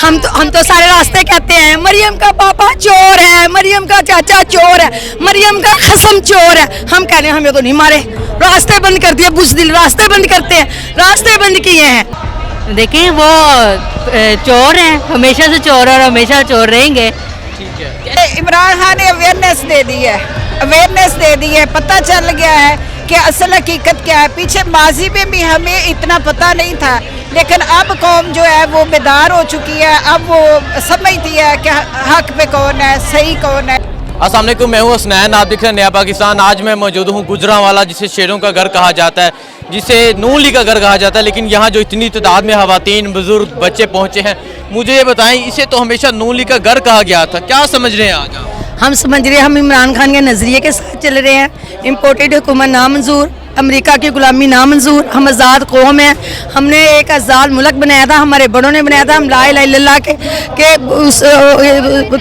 हम तो सारे रास्ते कहते हैं मरियम का पापा चोर है, मरियम का चाचा चोर है, मरियम का खसम चोर है। हम कह रहे हैं हमें तो नहीं मारे, रास्ते बंद कर दिए, बुज़दिल रास्ते बंद करते हैं, रास्ते बंद किए हैं। देखिए वो चोर हैं, हमेशा से चोर और हमेशा चोर रहेंगे। इमरान खान ने अवेयरनेस दे दी है, पता चल गया है कि असल हकीकत क्या है। पीछे माजी में भी हमें इतना पता नहीं था, लेकिन अब कौम जो है वो बेदार हो चुकी है, अब वो समझती है कि हक पे कौन है, सही कौन है। अस्सलाम वालेकुम, मैं हूँ हसनैन, आप देख रहे हैं नया पाकिस्तान। आज मैं मौजूद हूँ गुजरांवाला, जिसे शेरों का घर कहा जाता है, जिसे नून लीग का घर कहा जाता है। लेकिन यहाँ जो इतनी तादाद में ख़वातीन, बुजुर्ग, बच्चे पहुँचे हैं, मुझे ये बताएं, इसे तो हमेशा नून लीग का घर कहा गया था, क्या समझ रहे हैं आज आप? हम समझ रहे हैं हम इमरान खान के नज़रिए के साथ चल रहे हैं। इम्पोर्टेड हुकूमत नामंजूर, अमेरिका की गुलामी नामंजूर, हम आज़ाद कौम हैं, हमने एक आज़ाद मुल्क बनाया था, हमारे बड़ों ने बनाया था, हम ला इलाहा इल्लल्लाह के उस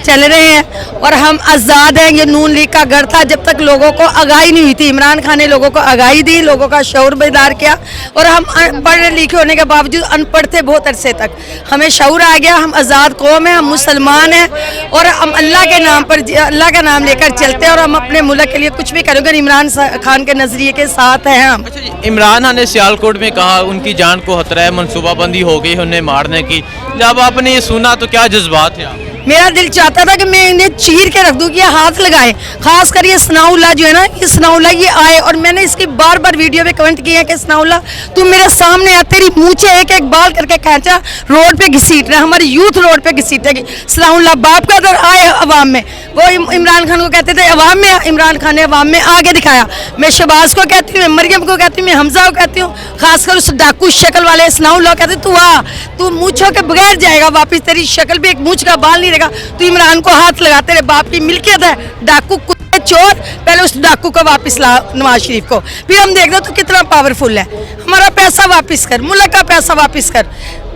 चल रहे हैं और हम आज़ाद हैं। ये नून लीग का घर था जब तक लोगों को आगाही नहीं हुई थी। इमरान खान ने लोगों को आगाही दी, लोगों का शऊर बेदार किया और हम पढ़े लिखे होने के बावजूद अनपढ़ थे बहुत अरसे तक। हमें शऊर आ गया, हम आज़ाद कौम हैं, हम मुसलमान हैं और हम अल्लाह के नाम पर, अल्लाह का नाम लेकर चलते हैं और हम अपने मुल्क के लिए कुछ भी करेंगे। इमरान खान के नज़रिए के साथ हैं हम। अच्छा, इमरान खान ने सियालकोट में कहा उनकी जान को खतरा है, मनसूबाबंदी हो गई उन्हें मारने की। जब आपने ये सुना तो क्या जज्बात है? मेरा दिल चाहता था कि मैं इन्हें चीर के रख दूं कि ये हाथ लगाए, खास कर ये सनाउल्लाह जो है ना, ये सनाउल्लाह ये आए और मैंने इसकी बार बार वीडियो में कमेंट किए हैं कि सनाउल्लाह तू मेरे सामने आ, तेरी मूंछें एक एक बाल करके खींचा रोड पे घसीट रहा, हमारी यूथ रोड पे घसीटेगी। सनाउल्लाह बाप का तो आए अवाम में, वो इमरान खान को कहते थे अवाम में, इमरान खान ने अवाम में आगे दिखाया। मैं शहबाज को कहती हूँ, मैं मरियम को कहती हूँ, मैं हमजा को कहती हूँ, खासकर उस डाकू शक्ल वाले सनाउल्लाह कहते तू आ, तू मूंछों के बगैर जाएगा वापिस, तेरी शक्ल भी एक मूंछ का बाल नहीं रहेगा, तू इमरान को हाथ लगा, तेरे बाप की मिल्कियत है, डाकू कुत्ते चोर, पहले उस डाकू को वापस ला नवाज शरीफ को, फिर हम देख दो तो कितना पावरफुल है। हमारा पैसा वापस कर, मुल्क का पैसा वापस कर।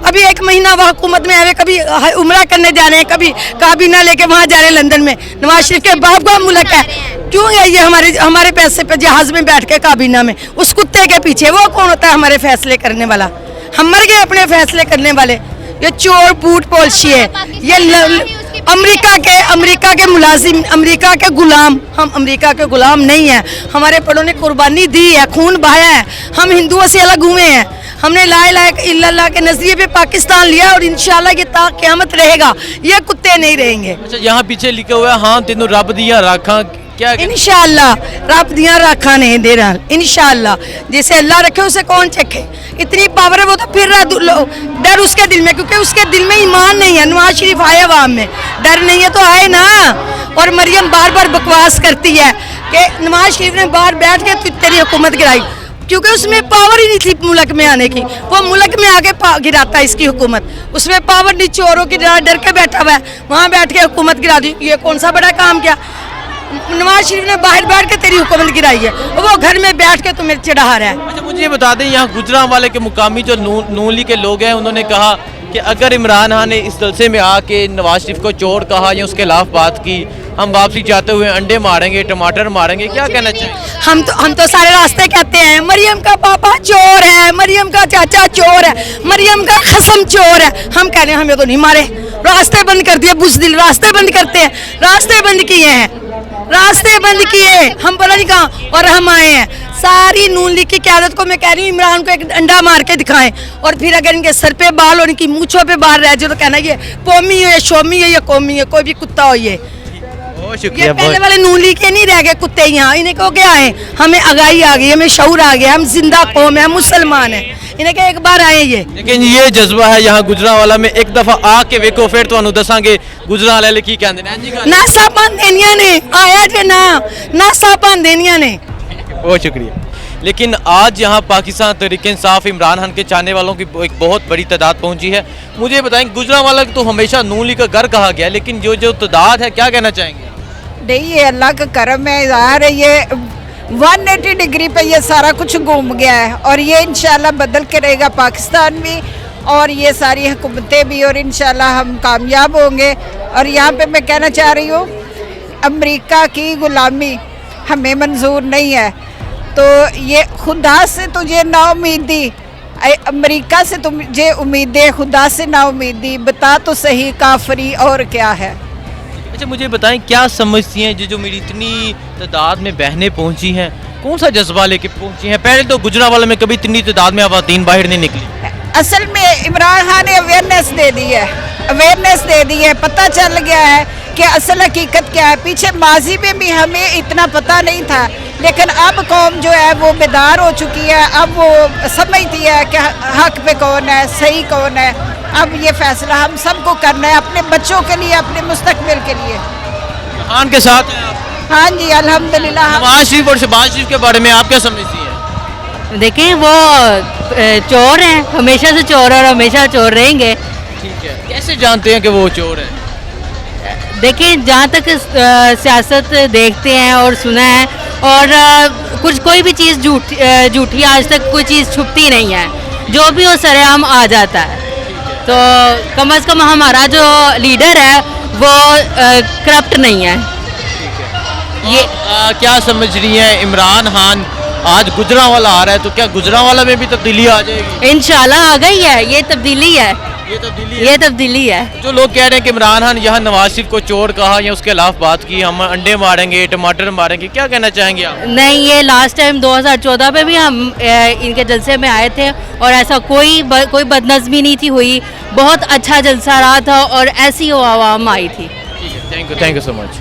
अभी एक महीना वह हुकूमत में आए, कभी उमरा करने जा रहे हैं, कभी काबीना लेके वहाँ जा रहे हैं लंदन में, नवाज शरीफ के बाप का मुल्क है, क्यों है ये हमारे पैसे पे जहाज में बैठ के काबीना में, उस कुत्ते के पीछे वो कौन होता है हमारे फैसले करने वाला? हम मर गए अपने फैसले करने वाले। ये चोर बूट पॉलिसी है, ये अमेरिका के मुलाजिम, अमेरिका के गुलाम। हम अमेरिका के गुलाम नहीं हैं, हमारे बड़ों ने कुर्बानी दी है, खून बहाया है, हम हिंदुओं से अलग हुए हैं, हमने ला इलाहा इल्लल्लाह के नजरिए पे पाकिस्तान लिया और इंशाल्लाह ये ता क़यामत रहेगा, ये कुत्ते नहीं रहेंगे। अच्छा, यहाँ पीछे लिखा हुआ है हाँ तेनू रब दिया राखा, क्या? इंशाल्लाह रब दिया राखा नहीं दे रहा, इंशाल्लाह जैसे अल्लाह रखे उसे कौन चखे, इतनी पावर है वो तो फिर डर उसके दिल में, क्योंकि उसके दिल में ईमान नहीं है। नवाज शरीफ आए अवाम में, डर नहीं है तो आए ना। और मरियम बार बार बकवास करती है कि नवाज शरीफ ने बाहर बैठ के तेरी हुकूमत गिराई, क्योंकि उसमें पावर ही नहीं थी मुल्क में आने की, वो मुल्क में आके गिराता है इसकी हुकूमत, उसमें पावर नहीं, चोरों की डर के बैठा हुआ है, वहाँ बैठ के हुकूमत गिरा दी, ये कौन सा बड़ा काम किया? नवाज शरीफ ने बाहर बैठ के तेरी हुकूमत गिराई है, वो घर में बैठ के तुम्हें चिढ़ा रहा है। अच्छा, मुझे ये बता दें, यहाँ गुजरांवाले के मुकामी जो नून लीग के लोग हैं, उन्होंने कहा कि अगर इमरान खान ने इस जलसे में आके नवाज शरीफ को चोर कहा या उसके खिलाफ बात की, हम वापसी चाहते हुए अंडे मारेंगे, टमाटर मारेंगे, क्या कहना चाहिए? हम तो सारे रास्ते कहते हैं मरियम का पापा चोर है, मरियम का चाचा चोर है, मरियम का खसम चोर है। हम कह रहे हैं हमें तो नहीं मारे, रास्ते बंद कर दिए, बुज़दिल रास्ते बंद करते हैं, रास्ते बंद किए हैं, रास्ते बंद किए, हम पता नहीं कहाँ और हम आए हैं। सारी नून लीग की क़यादत को मैं कह रही हूँ इमरान को एक डंडा मार के दिखाएं, और फिर अगर इनके सर पे बाल और इनकी मूंछों पे बाल रह जाए तो कहना ये पोमी है, शोमी है या कौमी है, कोई भी कुत्ता हो ये। ये पहले वाले नून लीग के नहीं रह गए कुत्ते यहाँ, इन्हें को क्या है, हमें आगाही आ गई, हमें शऊर आ गया, हम जिंदा कौम है, हम मुसलमान हैं, इन्हें क्या एक बार आए ये। लेकिन ये जज्बा है यहाँ गुजरांवाला में, एक दफा आके वेखो फिर तुहानू दसांगे गुजरांवाले की कहंदे ने ना सापां देनियां ने, आया जे ना सापां देनियां ने। बहुत शुक्रिया। लेकिन आज यहाँ पाकिस्तान तहरीक इंसाफ इमरान खान के चाहने वालों की एक बहुत बड़ी तादाद पहुँची है। मुझे बताएं, गुजरांवाला तो हमेशा नून लीग का घर कहा गया, लेकिन जो तादाद है, क्या कहना चाहेंगे? नहीं, ये अल्लाह का करम है यार, ये 180 डिग्री पे ये सारा कुछ घूम गया है और ये इंशाल्लाह बदल के रहेगा पाकिस्तान भी और ये सारी हुकूमतें भी, और इंशाल्लाह हम कामयाब होंगे। और यहाँ पे मैं कहना चाह रही हूँ, अमेरिका की गुलामी हमें मंजूर नहीं है, तो ये खुदा से तुझे नाउमीदी अमेरिका से तुझे उम्मीदें खुदा से ना उम्मीदी बता तो सही काफरी और क्या है। अच्छा मुझे बताएं क्या समझती हैं जो मेरी इतनी तादाद में बहनें पहुंची हैं, कौन सा जज्बा लेके पहुंची हैं? पहले तो गुजरांवाला में कभी इतनी तादाद में ख़वातीन बाहर नहीं निकली। असल में इमरान खान ने अवेयरनेस दे दी है, पता चल गया है कि असल हकीकत क्या है। पीछे माजी में भी हमें इतना पता नहीं था, लेकिन अब कौम जो है वो बेदार हो चुकी है, अब वो समझती है कि हक पे कौन है, सही कौन है। अब ये फैसला हम सबको करना है अपने बच्चों के लिए, अपने मुस्तकबिल के लिए। खान के साथ हैं आप? हाँ जी अल्हम्दुलिल्लाह। नवाज शरीफ और शहबाज शरीफ के बारे में आप क्या समझती हैं? देखें वो चोर हैं, हमेशा से चोर और हमेशा चोर रहेंगे। ठीक है, कैसे जानते हैं कि वो चोर है? देखिए जहाँ तक सियासत देखते हैं और सुना है, और कुछ कोई भी चीज़ झूठी आज तक कोई चीज़ छुपती नहीं है, जो भी वो सरेआम आ जाता है। तो कम से कम हमारा जो लीडर है वो करप्ट नहीं है। ये क्या समझ रही हैं इमरान खान आज गुजरांवाला आ रहा है, तो क्या गुजरांवाला में भी तब्दीली आ जाएगी? इंशाल्लाह आ गई है, ये तब्दीली है। ये तब्दीली है। जो लोग कह रहे हैं कि इमरान खान यहाँ नवाज शरीफ को चोर कहा या उसके खिलाफ बात की, हम अंडे मारेंगे टमाटर मारेंगे, क्या कहना चाहेंगे आप? नहीं, ये लास्ट टाइम 2014 में भी हम इनके जलसे में आए थे और ऐसा कोई बदनज़मी नहीं थी हुई, बहुत अच्छा जलसा रहा था और ऐसी वो आवाम आई थी। Thank you so much.